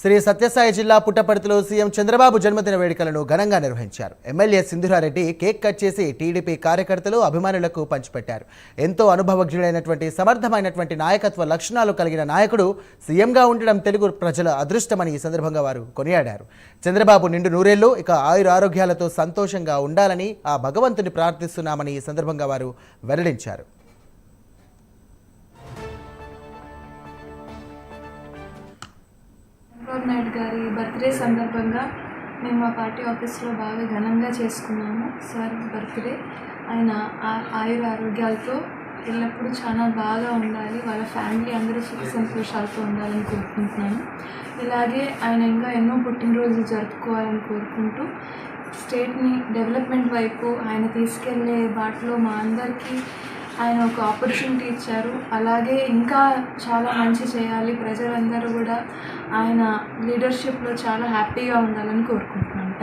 శ్రీ సత్యసాయి జిల్లా పుట్టపర్తిలో సీఎం చంద్రబాబు జన్మదిన వేడుకలను ఘనంగా నిర్వహించారు. ఎమ్మెల్యే సింధురారెడ్డి కేక్ కట్ చేసి టీడీపీ కార్యకర్తలు, అభిమానులకు పంచిపెట్టారు. ఎంతో అనుభవజ్ఞుడైనటువంటి, సమర్థమైనటువంటి నాయకత్వ లక్షణాలు కలిగిన నాయకుడు సీఎంగా ఉండడం తెలుగు ప్రజల అదృష్టమని ఈ సందర్భంగా వారు కొనియాడారు. చంద్రబాబు నిండు నూరేళ్లు ఇక ఆయురారోగ్యాలతో సంతోషంగా ఉండాలని ఆ భగవంతుని ప్రార్థిస్తున్నామని ఈ సందర్భంగా వారు వెల్లడించారు. చంద్రబాబు నాయుడు గారి బర్త్డే సందర్భంగా మేము మా పార్టీ ఆఫీస్లో బాగా ఘనంగా చేసుకున్నాము. సార్ బర్త్డే, ఆయన ఆయుర ఆరోగ్యాలతో ఎల్లప్పుడూ చాలా బాగా ఉండాలి, వాళ్ళ ఫ్యామిలీ అందరూ సుఖ సంతోషాలతో ఉండాలని కోరుకుంటున్నాను. ఇలాగే ఆయన ఇంకా ఎన్నో పుట్టినరోజులు జరుపుకోవాలని కోరుకుంటూ స్టేట్ని డెవలప్మెంట్ వైపు ఆయన తీసుకెళ్లే బాటలో మా అందరికీ ఆయన ఒక ఆపర్చునిటీ ఇచ్చారు. అలాగే ఇంకా చాలా మంచి చేయాలి, ప్రజలందరూ కూడా ఆయన లీడర్షిప్లో చాలా హ్యాపీగా ఉండాలని కోరుకుంటున్నాను.